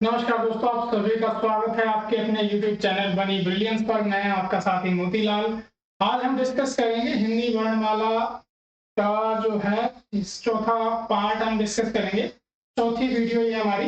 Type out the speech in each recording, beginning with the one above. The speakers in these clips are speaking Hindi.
नमस्कार दोस्तों, आप सभी का स्वागत है आपके अपने YouTube चैनल बनी ब्रिलियंस पर। मैं आपका साथी मोतीलाल। आज हम डिस्कस करेंगे हिंदी वर्णमाला का जो है इस चौथा पार्ट हम डिस्कस करेंगे। चौथी वीडियो ये हमारी।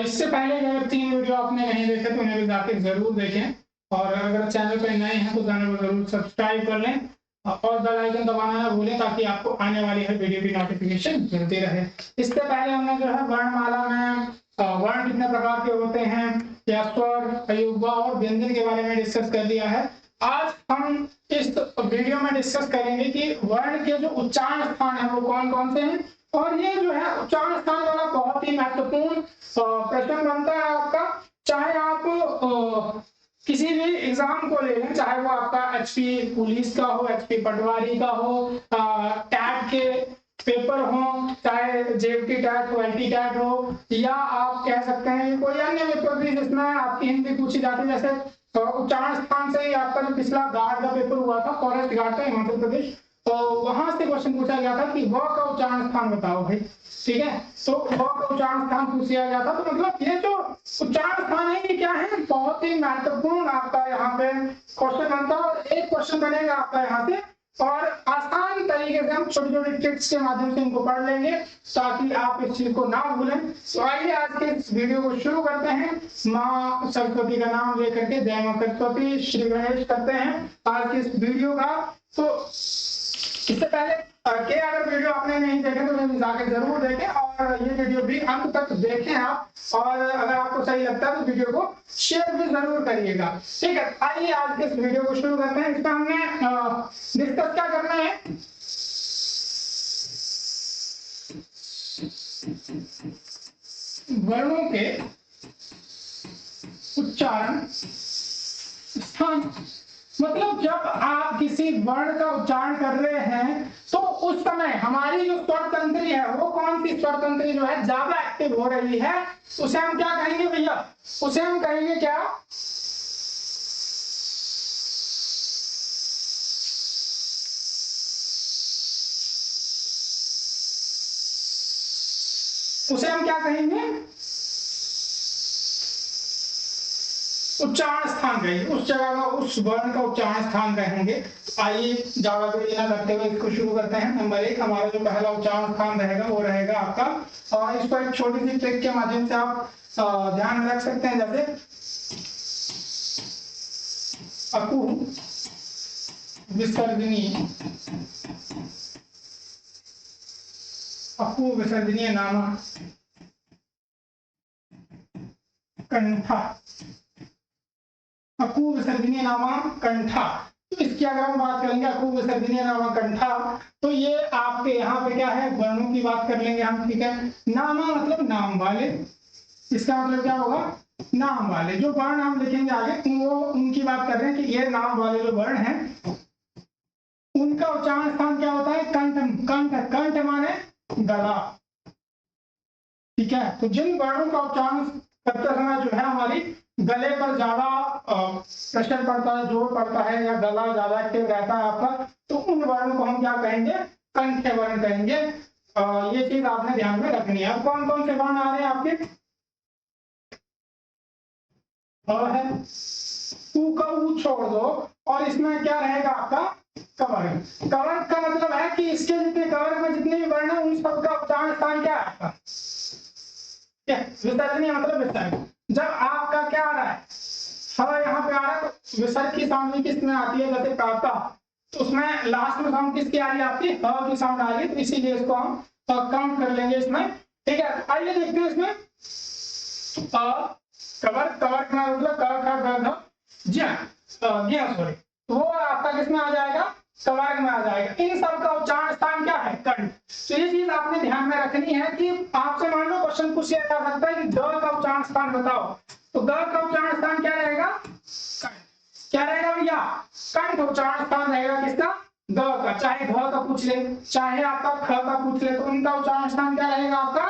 इससे पहले अगर 3 वीडियो आपने नहीं देखे तो उन्हें भी जाके जरूर देखें और अगर चैनल पर नए हैं तो चैनल को जरूर सब्सक्राइब कर लें और बेल आइकन दबाना ना भूलें ताकि आपको आने वाली हर वीडियो की नोटिफिकेशन मिलती रहे। इससे पहले हमने जो है वर्णमाला में वर्ण कितने प्रकार के होते हैं या स्वर, अयुग्म और व्यंजन के बारे में डिस्कस कर लिया है। आज हम इस वीडियो में डिस्कस करेंगे कि वर्ण के जो उच्चारण स्थान है वो कौन कौन से हैं। और ये जो है उच्चारण स्थान वाला बहुत ही महत्वपूर्ण प्रश्न बनता है आपका। चाहे आप किसी भी एग्जाम को ले लें, चाहे वो आपका एचपी पुलिस का हो, एचपी पटवारी का हो, टैट के पेपर हो, चाहे जेएफटी टैट हो, एलटी टैट हो, या आप कह सकते हैं कोई अन्य पेपर भी जिसमें आपकी हिंदी पूछी जाती है। जैसे उच्चारण स्थान से ही आपका जो पिछला गार्ड का पेपर हुआ था, फॉरेस्ट गार्ड का हिमाचल प्रदेश, तो वहां से क्वेश्चन पूछा गया था कि वह का उच्चारण स्थान बताओ भाई। ठीक है, तो वह का उच्चारण स्थान पूछ लिया गया था। तो मतलब ये जो उच्चारण स्थान है ये क्या है, बहुत ही महत्वपूर्ण आपका यहाँ पे क्वेश्चन बनता है। और एक क्वेश्चन बनेगा आपका यहाँ से और आसान तरीके से हम छोटी छोटी ट्रिक्स के माध्यम से इनको पढ़ लेंगे ताकि आप इस चीज को ना भूलें। तो आइए आज के इस वीडियो को शुरू करते हैं। माँ सरस्वती का नाम लेकर के जय माँ सरस्वती श्री गणेश करते हैं आज के इस वीडियो का। तो इससे पहले के अगर वीडियो आपने नहीं देखे तो जाकर जरूर देखें और ये वीडियो भी अंत तक देखें आप। और अगर आपको सही लगता है तो वीडियो को शेयर भी जरूर करिएगा। ठीक है, आइए आज के इस वीडियो को शुरू करते हैं। इसका हमने डिस्कस क्या करना है, वर्णों के उच्चारण स्थान। मतलब जब आप किसी वर्ण का उच्चारण कर रहे हैं तो उस समय हमारी जो स्वर तंत्री है वो कौन सी स्वर तंत्री जो है ज्यादा एक्टिव हो रही है, उसे हम क्या कहेंगे भैया? उसे हम कहेंगे क्या? उसे हम क्या कहेंगे? उच्चारण स्थान कहेंगे। उस जगह का उस वर्ण का उच्चारण स्थान कहेंगे। तो आइए ज्यादा देरी ना करते हुए इसको शुरू करते हैं। नंबर 1 हमारा जो पहला उच्चारण स्थान रहेगा वो रहेगा आपका, और इसको एक छोटी सी ट्रिक के माध्यम से आप ध्यान में रख सकते हैं। जैसे अकु विसर्जनीय, अकु विसर्जनीय नाम कंठा, अकु विसर्जनीय नामा कंठा। तो इसकी अगर हम बात करेंगे अकु विसर्जनीय नामा कंठा, तो ये आपके यहाँ पे क्या है, वर्णों की बात कर लेंगे हम। ठीक है, नामा मतलब नाम वाले, इसका मतलब क्या होगा? नाम वाले। जो वर्ण हम लिखेंगे आगे वो उनकी बात कर रहे हैं कि ये नाम वाले जो वर्ण हैं उनका उच्चारण स्थान क्या होता है? कंठ। कंठ, कंठ माने गला। ठीक है, तो जिन वर्णों का उच्चारण करते समय जो है हमारी गले पर ज्यादा प्रेशर पड़ता है, जोर पड़ता है, या गला ज्यादा एक्टिव रहता है आपका, तो उन वर्णों को हम क्या कहेंगे? कंठ वर्ण कहेंगे। ये चीज आपने ध्यान में रखनी है। अब कौन कौन से वर्ण आ रहे हैं आपके? है ऊ का ऊ छोड़ दो और इसमें क्या रहेगा आपका? कवर्ग। कवर्ग का मतलब है कि इसके जितने कवर्ग में जितने भी वर्ण है उन सबका उच्चारण स्थान क्या है आपका? विसर्जनीय मतलब विसर्ग। जब आपका क्या आ रहा है, हवा यहाँ पे आ रहा है, तो विसर्ग की साउंड किस में आती है? जैसे काका, तो उसमें लास्ट में साउंड किसकी आ रही है? आपकी ह की साउंड आ रही है, तो इसीलिए इसको हम काउंट कर लेंगे इसमें। ठीक है, आइए देखते हैं इसमें कवर। कवर का मतलब सॉरी, तो वो आपका किसमें आ जाएगा? कवर्ग में आ जाएगा। इन सब का उच्चारण स्थान क्या है? कंठ। तो ये चीज आपने ध्यान में रखनी है कि आपसे मान लो क्वेश्चन पूछ लिया जा सकता है कि ग का उच्चारण स्थान बताओ, तो ग का उच्चारण स्थान क्या रहेगा? कंठ। क्या रहेगा भैया? कंठ उच्चारण स्थान रहेगा किसका? ग का। चाहे घ का पूछ ले, चाहे आपका ख का पूछ ले, तो उनका उच्चारण स्थान क्या रहेगा आपका?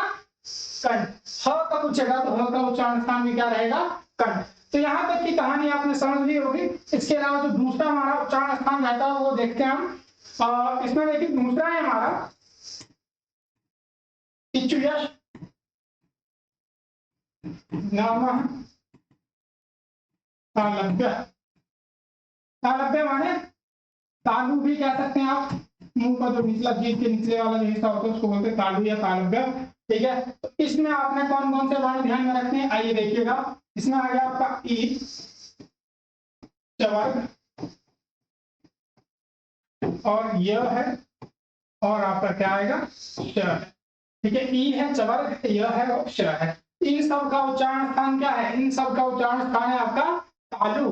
कंठ। ह का पूछेगा तो ह का उच्चारण स्थान भी क्या रहेगा? कंठ। तो यहाँ तक की कहानी आपने समझ ली होगी। इसके अलावा जो दूसरा हमारा उच्चारण स्थान रहता है वो देखते हैं हम। इसमें देखिए दूसरा है हमारा इच्छु यश। नाम तालव्य। तालव्य माने तालु भी कह सकते हैं आप, मुंह का जो निचला जीभ के निचले वाला जो हिस्सा होता है उसको बोलते हैं तालु या तालव्य। ठीक है, तो इसमें आपने कौन कौन से वर्ण ध्यान में रखने हैं, आइए देखिएगा। इसमें आ गया आपका ई, चवर्ग, और यह है, और आपका क्या आएगा, श है। ठीक है, ई है, चवर्ग, यह है और श है। इन सब का उच्चारण स्थान क्या है, इन सब का उच्चारण स्थान है आपका तालु,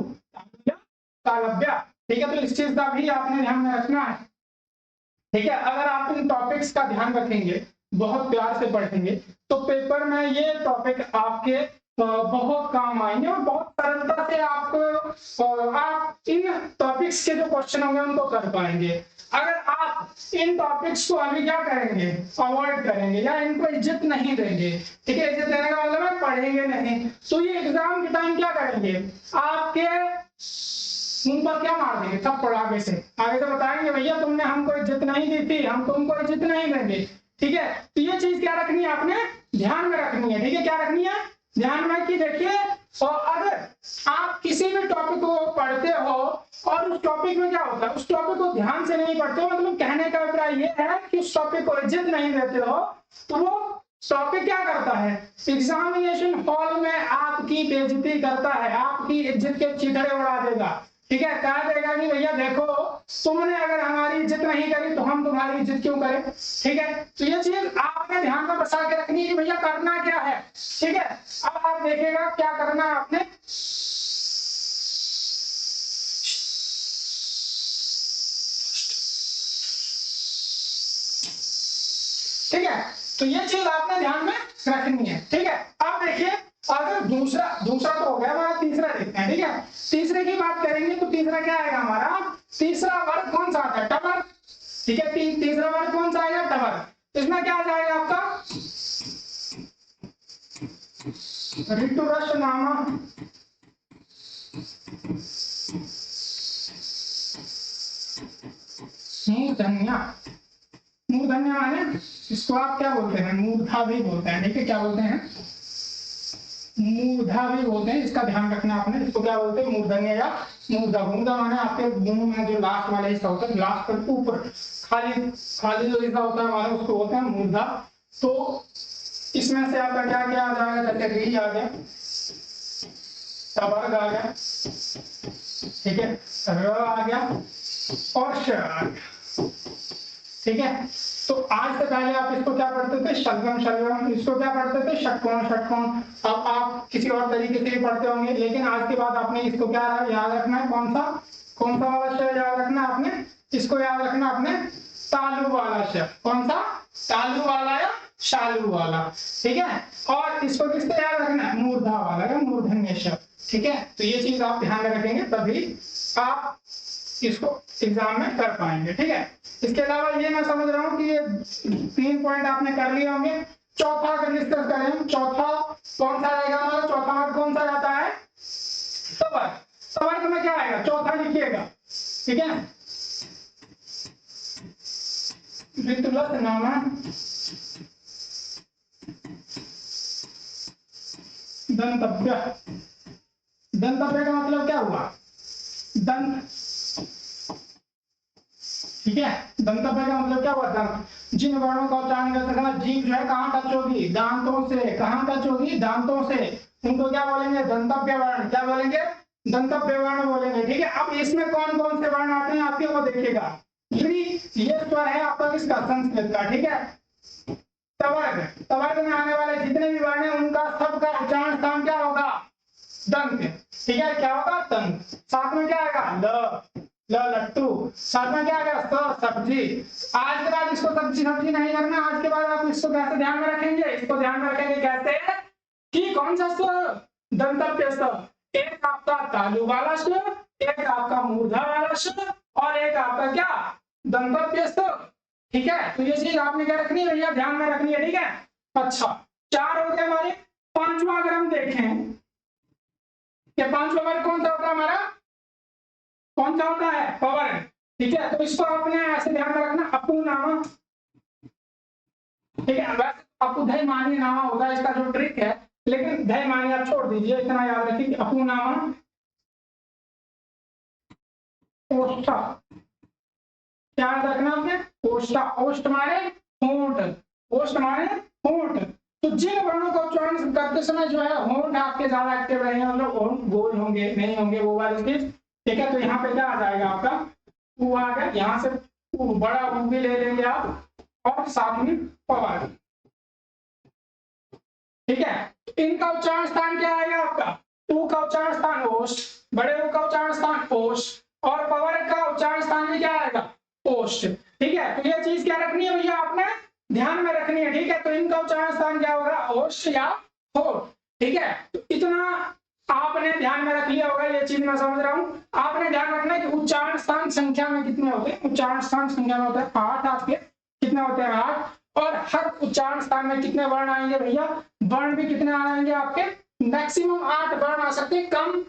तालव्य। ठीक है, तो इस चीज का भी आपने ध्यान में रखना है। ठीक है, अगर आप इन टॉपिक्स का ध्यान रखेंगे, बहुत प्यार से पढ़ेंगे, तो पेपर में ये टॉपिक आपके बहुत काम आएंगे और बहुत सरलता से आपको आप इन टॉपिक्स के जो क्वेश्चन होंगे उनको कर पाएंगे। अगर आप इन टॉपिक्स को अभी क्या करेंगे, अवॉइड करेंगे या इनको इज्जत नहीं देंगे, ठीक है, इज्जत देने का मतलब है पढ़ेंगे नहीं, तो ये एग्जाम के टाइम क्या करेंगे, आपके मुंह पर क्या मार देंगे, थप्पड़ आगे से बताएंगे भैया तुमने हमको इज्जत नहीं दी थी, हम तुमको इज्जत नहीं देंगे। ठीक है, तो ये चीज क्या रखनी है, आपने ध्यान में रखनी है। ठीक है, क्या रखनी है ध्यान में, कि देखिए, और अगर आप किसी भी टॉपिक को पढ़ते हो और उस टॉपिक में क्या होता है, उस टॉपिक को ध्यान से नहीं पढ़ते हो, मतलब कहने का अभिप्राय ये है कि उस टॉपिक को इज्जत नहीं देते हो, तो वो टॉपिक क्या करता है, एग्जामिनेशन हॉल में आपकी बेइज्जती करता है, आपकी इज्जत के चिथड़े उड़ा देगा। ठीक है, कहा जाएगा कि भैया देखो तुमने अगर हमारी इज्जत नहीं करी तो हम तुम्हारी इज्जत क्यों करें। ठीक है, तो ये चीज आपने ध्यान में बसा के रखनी है कि भैया करना क्या है। ठीक है, अब आप देखिएगा क्या करना है आपने। ठीक है, तो ये चीज आपने ध्यान में रखनी है। ठीक है, अब देखिए, अगर दूसरा तो हो गया हमारा, तीसरा देखते हैं। ठीक है, तीसरे की बात करेंगे तो तीसरा क्या आएगा हमारा, तीसरा वर्ग कौन सा आता है, टवर। ठीक है, तीसरा वर्ग कौन सा आएगा, टवर। इसमें क्या आ जाएगा आपका, ऋतुरस नामा मूर्धन्या। मूर्धन्य माने इसको आप क्या बोलते हैं, मूर्धा भी बोलते हैं। ठीक है, क्या बोलते हैं, मूर्धा भी बोलते हैं, इसका ध्यान रखना आपने। इसको क्या बोलते हैं, मूर्धन्य या मूर्धा। मूर्धा माने आपके मुंह में जो लास्ट वाला हिस्सा होता है, लास्ट पर ऊपर खाली जो हिस्सा होता है हमारा, उसको बोलते हैं मूर्धा। तो इसमें से आपका क्या क्या आ जाएगा, जैसे री आ गया, टवर्ग आ गया, ठीक है, र आ गया और श आ गया। ठीक है, तो आज से पहले आप इसको क्या पढ़ते थे, शलगम शलगम, इसको क्या पढ़ते थे, षटकोण षटकोण। अब आप किसी और तरीके से भी पढ़ते होंगे, लेकिन आज के बाद आपने इसको क्या याद रखना है, कौन सा वाला श याद रखना है आपने, इसको याद रखना आपने, तालु वाला श। कौन सा, तालु वाला या शालू वाला। ठीक है, और इसको किससे याद रखना है, मूर्धा वाला या मूर्धन्य श। ठीक है, तो ये चीज आप ध्यान में रखेंगे तभी आप इसको एग्जाम में कर पाएंगे। ठीक है, इसके अलावा ये मैं समझ रहा हूँ कि ये 3 पॉइंट आपने कर लिए होंगे। चौथा अगर डिस्कस करें, चौथा कौन सा रहेगा हमारा, चौथा वर्ग कौन सा रहता है, टवर्ग। टवर्ग में क्या आएगा, चौथा लिखिएगा। ठीक है, ऋतुलस नामा दंतव्य। दंतव्य का मतलब क्या हुआ, दंत। ठीक है, दंतव्य का मतलब क्या हुआ, दंत। जिन वर्णों का उच्चारण करते समय जीभ जो है कहाँ टच होगी, दांतों से। कहाँ टच होगी, दांतों से, उनको क्या बोलेंगे, दंतव्य वर्ण। क्या बोलेंगे, दंतव्य वर्ण बोलेंगे। ठीक है, अब इसमें कौन कौन से वर्ण आते हैं आपके, वो देखिएगा। ये स्वर है आपका किसका, संस्कृत का। ठीक है, टवर्ग। टवर्ग में आने वाले जितने भी वर्ण हैं उनका सबका उच्चारण स्थान क्या होगा, दंत। ठीक है, क्या होगा, दंत। साथ में क्या आएगा, ल लट्टू। साथ में क्या आएगा, स सब्जी। आज के बाद इसको सब्जी नहीं करना, आज के बाद आप इसको कैसे ध्यान में रखेंगे, इसको ध्यान में रखेंगे कैसे, कि कौन सा स्वर, दंतव्य स्वर। एक आपका तालु वाला स्वर, एक आपका मूर्धा वाला स्वर, और एक आपका क्या, दंतव्य स्वर। ठीक है, तो ये चीज आपने क्या रखनी है भैया, ध्यान में रखनी है। ठीक है, अच्छा 4 हो गए हमारे। पांचवा अगर हम देखें, ये पांचवा वर्ग कौन सा होता है हमारा, कौन सा होता है, पवन। ठीक है, तो इसको आपने ऐसे ध्यान में रखना, अपू नामा। ठीक है, वैसे अपुधय मानी नामा होता है, इसका जो ट्रिक है लेकिन धय माने आप छोड़ दीजिए, इतना याद रखिए कि अपूर्णामा ओष्ठा, क्या याद रखना आपने, ओष्ठा, ओष्ठ माने होंठ, ओष्ठ माने होंठ। तो जिन वर्णों का उच्चारण करते समय जो है होंठ आपके ज्यादा एक्टिव रहेंगे, मतलब होंठ गोल होंगे नहीं होंगे वो वाली चीज, ठीक है। तो यहाँ पे क्या आ जाएगा आपका ऊ आ गया, यहाँ से बड़ा ऊ भी ले लेंगे आप, और साथ में पवार, ठीक है। इनका उच्चारण स्थान क्या आएगा आपका, ऊ का उच्चारण स्थान ओष्ठ, बड़े ऊ का उच्चारण स्थान ओष्ठ, और पवर का उच्चारण स्थान में क्या आएगा ओष्ठ, ठीक है। तो ये चीज क्या रखनी है भैया आपने ध्यान में रखनी है, ठीक है। तो इनका उच्चारण स्थान क्या होगा ओष्ठ या होठ, ठीक है। तो इतना आपने ध्यान में रख लिया होगा, ये चीज मैं समझ रहा हूं। आपने ध्यान रखना है कि उच्चारण स्थान संख्या में कितने होते हैं, उच्चारण स्थान संख्या में होते हैं 8 आपके, कितने होते हैं 8, और हर उच्चारण स्थान में कितने वर्ण आएंगे भैया, वर्ण भी कितने आएंगे आपके, मैक्सिमम 8 वर्ण आ सकते हैं, कम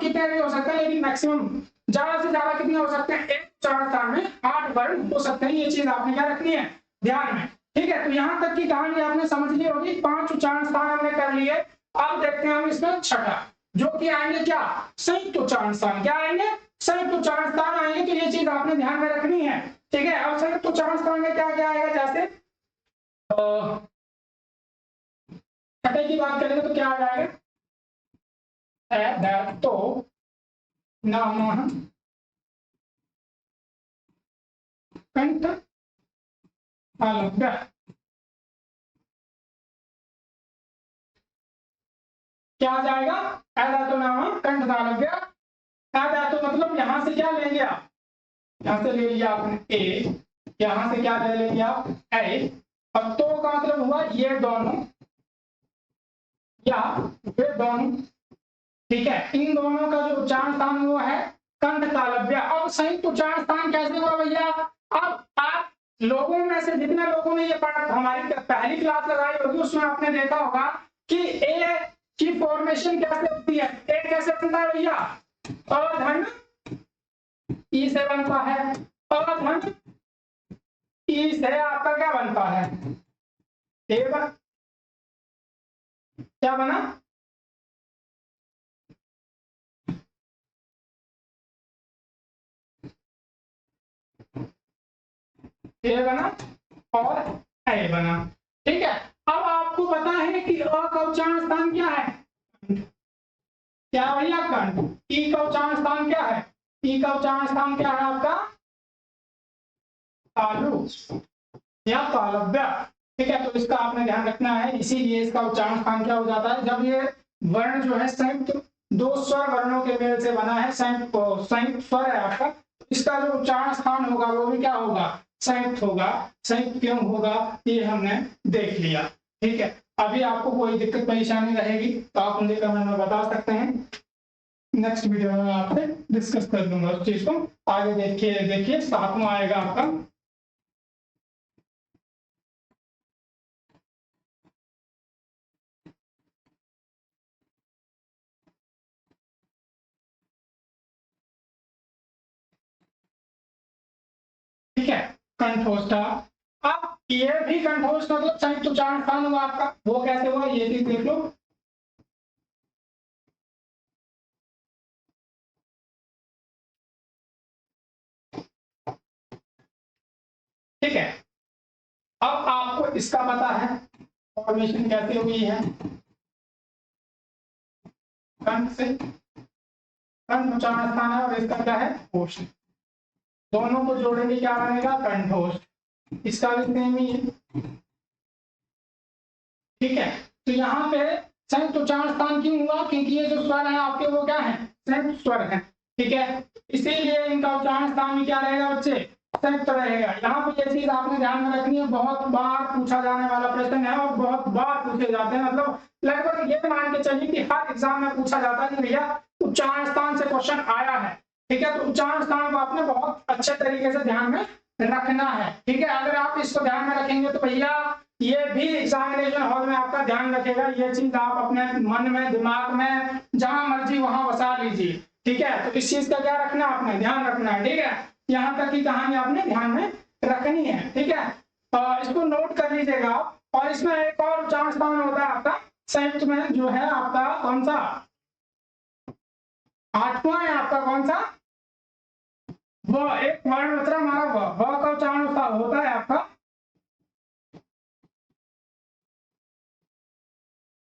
कितने भी हो सकते हैं, लेकिन मैक्सिमम ज्यादा से ज्यादा कितने हो सकते हैं, एक उच्चारण स्थान में 8 वर्ण हो सकते हैं। ये चीज आपने क्या रखनी है ध्यान में, ठीक है। तो यहां तक की कहानी आपने समझ ली होगी, 5 उच्चारण स्थान हमने कर लिए। अब देखते हैं हम इसमें छठा, जो कि आएंगे क्या संयुक्त उच्चारण स्थान, क्या आएंगे संयुक्त उच्चारण स्थान आएंगे। तो ये चीज आपने ध्यान में रखनी है, ठीक है। अब संयुक्त उच्चारण स्थान में क्या क्या आएगा, जैसे छठे की बात करेंगे तो क्या आ जाएगा, तो नाम कंठ तालव्य, क्या आ जाएगा धातु नाम कंठ तालव्य। धातु मतलब यहां से क्या लेंगे आप, यहां से ले लिया आपने ए, यहां से क्या ले लेंगे आप ए, और तो का मतलब हुआ ये दोनों या वे दोनों, ठीक है। इन दोनों का जो उच्चारण स्थान वो है कंठ तालव्य। अब संयुक्त उच्चारण स्थान कैसे हुआ भैया, अब आप लोगों में से जितने लोगों ने ये पढ़ा, हमारी पहली क्लास लगाई होगी, उसमें आपने देखा होगा कि ए की फॉर्मेशन कैसे होती है, ए कैसे बनता है भैया, अधन ई से बनता है, अधन ई से आपका क्या बनता है, ए क्या बना, ए बना और ए बना, ठीक है। अब आपको पता है कि अ का उच्चारण स्थान क्या है, क्या भैया कंठ। ई का उच्चारण स्थान क्या है, ई का उच्चारण स्थान क्या है आपका तालु या तालव्य, ठीक है। तो इसका आपने ध्यान रखना है, इसीलिए इसका उच्चारण स्थान क्या हो जाता है, जब ये वर्ण जो है संयुक्त दो स्वर वर्णों के मेल से बना है, संयुक्त स्वर है आपका, इसका जो उच्चारण स्थान होगा वो भी क्या होगा संयुक्त होगा। संयुक्त क्यों होगा ये हमने देख लिया, ठीक है। अभी आपको कोई दिक्कत परेशानी रहेगी तो आप मुझे कमेंट में बता सकते हैं, नेक्स्ट वीडियो में आपसे डिस्कस कर दूंगा उस चीज को। आगे देखिए सातवां आएगा आपका ठीक है कंठोष्ठा। अब ये भी कंठोष्ठ मतलब संयुक्त उच्चारण स्थान होगा आपका, वो कैसे हुआ ये चीज देख लो, ठीक है। अब आपको इसका पता है फॉर्मेशन कैसे हुई है, कंठ से, कंठ उच्चारण स्थान है और इसका क्या है ओष्ठ, दोनों को जोड़ेंगे क्या बनेगा कंठोष्ठ, इसका भी सेम ही है, ठीक है। तो यहाँ पे संयुक्त उच्चारण स्थान क्यों हुआ, क्योंकि ये जो स्वर है आपके वो क्या है संयुक्त स्वर है, ठीक है। इसीलिए इनका उच्चारण स्थान भी क्या रहेगा बच्चे संयुक्त रहेगा। यहाँ पे ये चीज आपने ध्यान में रखनी है, बहुत बार पूछा जाने वाला प्रश्न है और बहुत बार पूछे जाते हैं, मतलब लगभग ये मान के चलिए कि हर एग्जाम में पूछा जाता है कि भैया उच्चारण स्थान से क्वेश्चन आया है, ठीक है। तो उच्चारण स्थान को आपने बहुत अच्छे तरीके से ध्यान में रखना है, ठीक है। अगर आप इसको ध्यान में रखेंगे तो भैया ये भी एग्जामिनेशन हॉल में आपका ध्यान रखेगा, ये चीज आप अपने मन में दिमाग में जहां मर्जी वहां बसा लीजिए, ठीक है। तो इस चीज का क्या रखना है आपने ध्यान रखना है, ठीक है। यहाँ तक की कहानी आपने ध्यान में रखनी है, ठीक है। इसको नोट कर लीजिएगा। और इसमें एक और उच्चारण स्थान होता है आपका संयुक्त में जो है आपका कौन सा 8वां है आपका कौन सा व। एक वर्ण मतलब हमारा व का उच्चारण होता है आपका,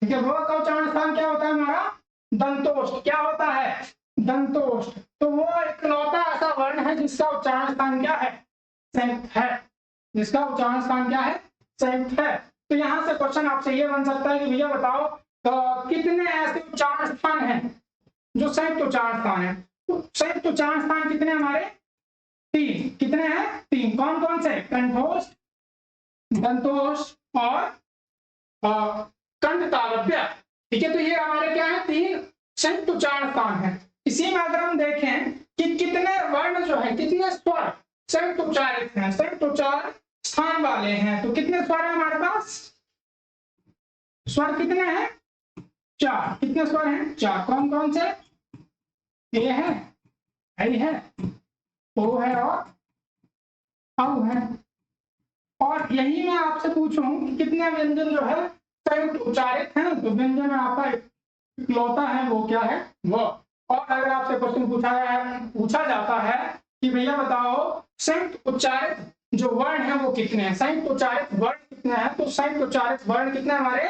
ठीक है। व का उच्चारण स्थान क्या होता है हमारा दंतोष्ठ। क्या होता है दंतोष्ठ। तो वो इकलौता ऐसा वर्ण है जिसका उच्चारण स्थान क्या है संयुक्त है, जिसका उच्चारण स्थान क्या है संयुक्त है। तो यहां से क्वेश्चन आपसे ये बन सकता है कि भैया बताओ कितने ऐसे उच्चारण स्थान हैं जो संयुक्त उच्चारण स्थान है। तो संयुक्त उच्चारण स्थान कितने हमारे 3। कितने हैं 3। कौन कौन से कंठोष्ठ, दंतोष्ठ और कंठ तालव्य, ठीक है। तो ये हमारे क्या है 3 संयुक्त उच्चारण स्थान है। इसी में अगर हम देखें कि कितने वर्ण जो है कितने स्वर संयुक्त उच्चारित हैं, संयुक्त उच्चार स्थान वाले हैं, तो कितने स्वर है हमारे पास स्वर कितने हैं 4। कितने स्वर हैं 4। कौन कौन से ए है ऐ है ओ है और औ है। और यही मैं आपसे पूछूं कि कितने व्यंजन जो है संयुक्त उच्चारित हैं, तो व्यंजन में आपका इकलौता है वो क्या है वो। और अगर आपसे क्वेश्चन पूछा जाता है कि भैया बताओ संयुक्त उच्चारित जो वर्ण है वो कितने हैं, संयुक्त उच्चारित वर्ण कितने हैं, तो संयुक्त उच्चारित वर्ण कितने हमारे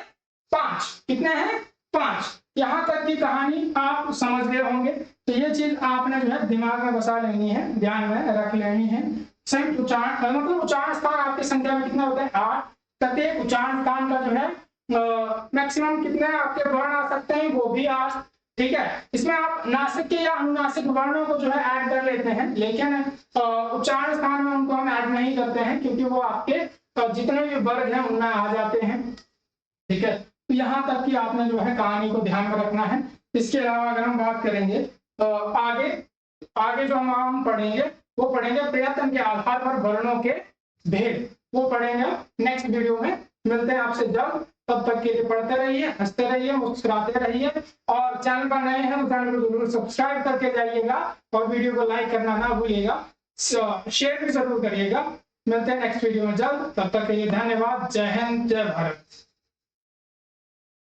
5। कितने हैं 5। यहां तक की कहानी आप समझ गए होंगे। तो ये चीज आपने जो है दिमाग में बसा लेनी है, ध्यान में रख लेनी है। संयुक्त उच्चारण मतलब उच्चारण स्थान आपकी संख्या में कितने होते हैं 8। प्रत्येक उच्चारण स्थान का जो है मैक्सिमम कितने आपके वर्ण आ सकते हैं वो भी 8, ठीक है। इसमें आप नासिक या अनुनासिक वर्णों को जो है ऐड कर लेते हैं, लेकिन उच्चारण स्थान में उनको हम ऐड नहीं करते हैं क्योंकि वो आपके जितने भी वर्ग हैं उनमें आ जाते हैं, ठीक है। तो यहाँ तक कि आपने जो है कहानी को ध्यान में रखना है। इसके अलावा अगर हम बात करेंगे आगे जो हम पढ़ेंगे वो पढ़ेंगे प्रयत्न के आधार पर वर्णों के भेद, वो पढ़ेंगे नेक्स्ट वीडियो में। मिलते हैं आपसे जल्द, तब तक के लिए पढ़ते रहिए, हंसते रहिए, मुस्कुराते रहिए। और चैनल पर नए हैं तो चैनल को जरूर सब्सक्राइब करके जाइएगा और वीडियो को लाइक करना ना भूलिएगा, शेयर भी जरूर करिएगा। मिलते हैं नेक्स्ट वीडियो में जल्द, तब तक के लिए धन्यवाद। जय हिंद, जय भारत।